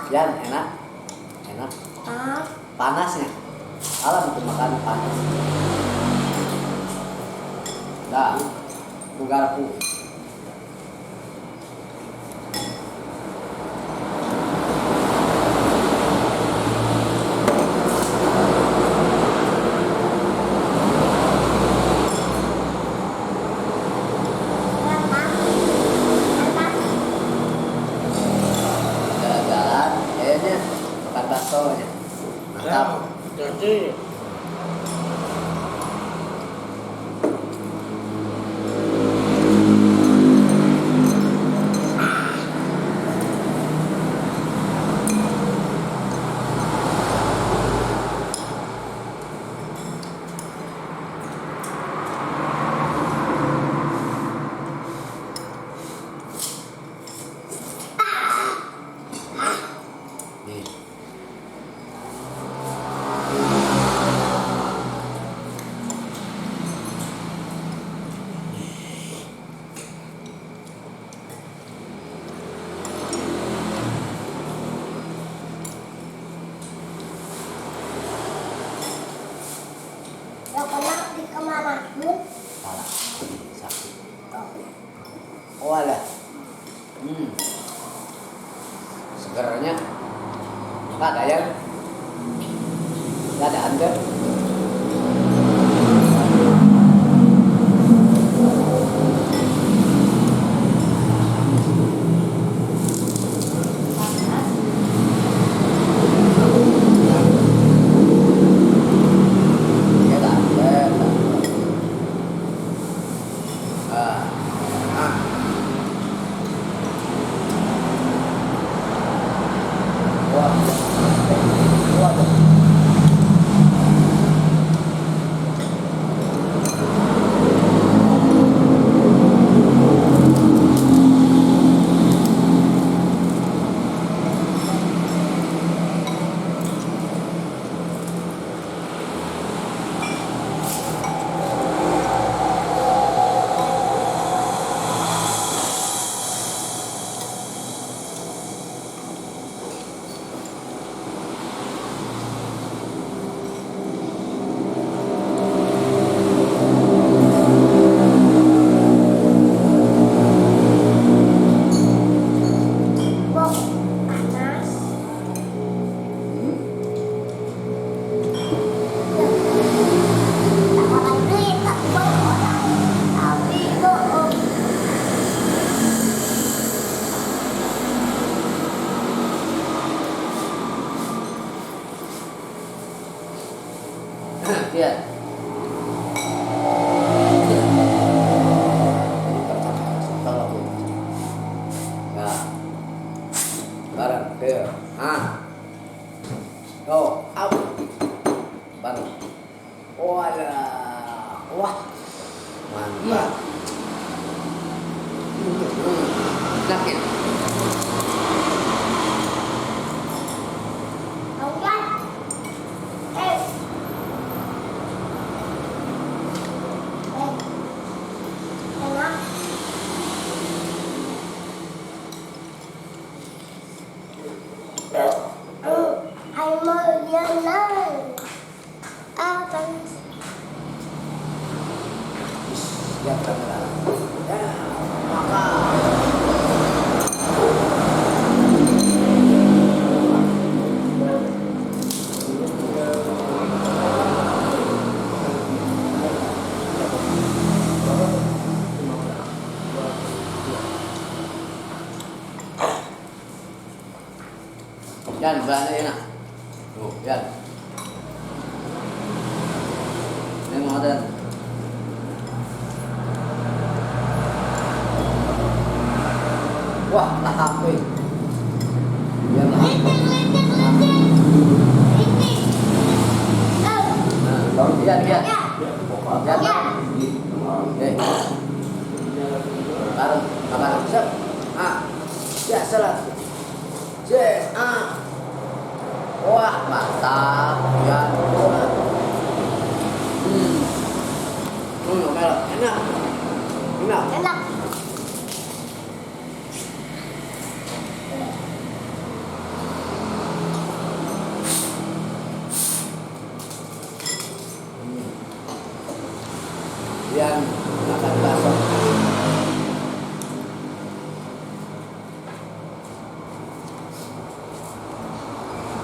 Yan, enak. Enak. Panasnya. Alam untuk makan panas. Dah. Bugarpu. Jalan-jalan, kayaknya makan bakso nya. Mantap. Jadi Nih. Yang pernah di kemana? Salah. Sakit. Oh ada. Segernya. Nggak ada ya? Nggak ada anda. Ya tak ada. Wah. Waduh. Bok panas. Tak orang duit, tak bok orang. Tapi bohong. Iya. Ini pertama kalau aku. Ya. Barang, ke. Go, out. Barang. Walah. Wah. Mantap. Enak ya? Angkat. Enak. Ai mau jalan. Apa? Siap kamera. Ya, makan. Yan, belanja enak. Tuh, yan. Ini mau ada. Wah, lahap eh. Yan lahap. Nah, yan, yan. Yan. Oke. Bareng, bareng. Siap. Ya, salah. Yes, Wah, mantap. Ya. Enak. Enak. Enak. Yang makan bakso.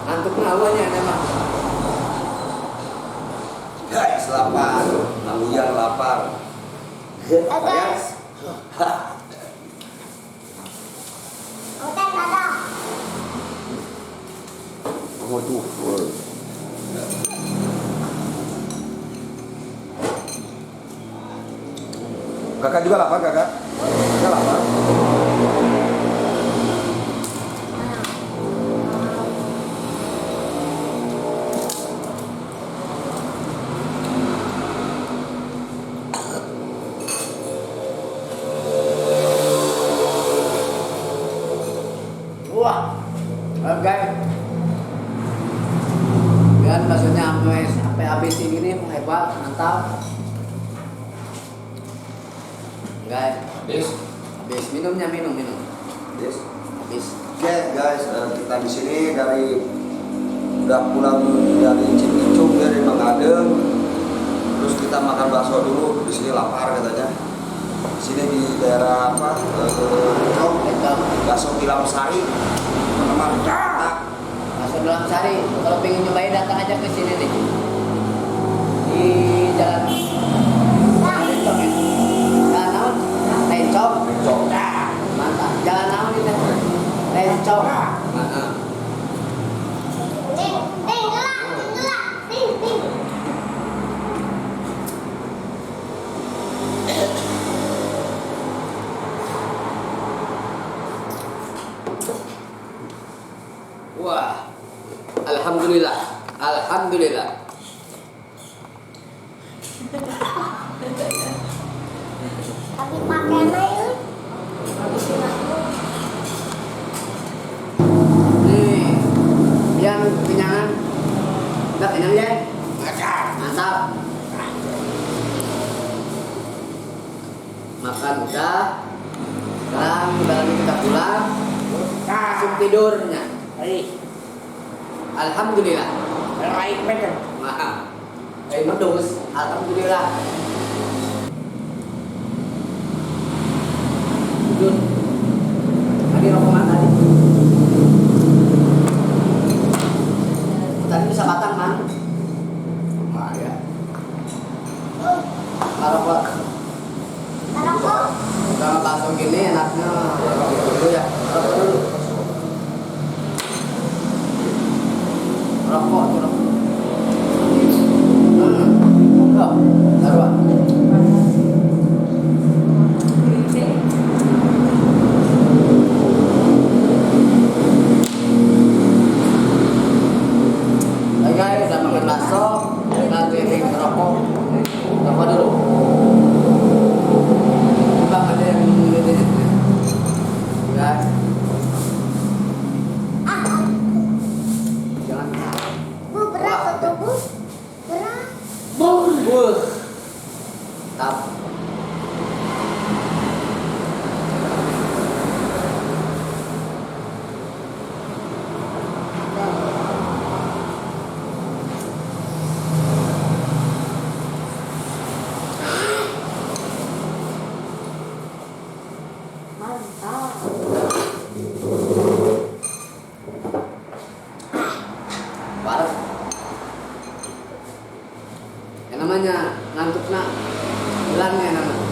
Ngantuk awalnya memang. Guys, lapar. Namanya lapar. Guys. Udah ada. Waduh. Kakak juga lapar, kakak? Kakak lapar? Wah, oke. Kan maksudnya sampai habis ini hebat, mantap. Enggak, Yes. habis minum. Yes. Habis. Oke guys, kita di sini udah pulang dari Cipicung dari Mangadeng. Terus kita makan bakso dulu. Di sini lapar katanya. Di sini di daerah apa? Bakso Tilam Sari. Mantap. Masuk dalam sari. Kalau pengen nyobain datang aja ke sini nih. Di jalan Lencong ya. Jalan naon? Lencong. Mantap. Jalan naon ini? Lencong. Heeh. Ding, gelap. Ding. Wah. Alhamdulillah. Tapi pakai mail. Habisin aku. Nih, yang kenyangan. Udah kenyang ya? Mantap. Makan udah. Sekarang udah lagi kita pulang. Langsung tidurnya. Alhamdulillah. Maaf. Medus. Alhamdulillah. Tidur. Tadi rokok mana tadi? Tadi bisa batang man. Wah ya. Kalau kalau bakso gini enaknya rokok dulu ya. Rokok dulu. Rokok tuh rokok. Oh, taruh. Oke guys, udah makan bakso, kita keliling rokok. Rokok dulu. Coba ada yang ini. Guys. Jangan. Bu, berat tuh, Bu. Berat. Wuh. Tap. Mantap. Parah. Yang namanya ngantuk nak, hilangnya nama.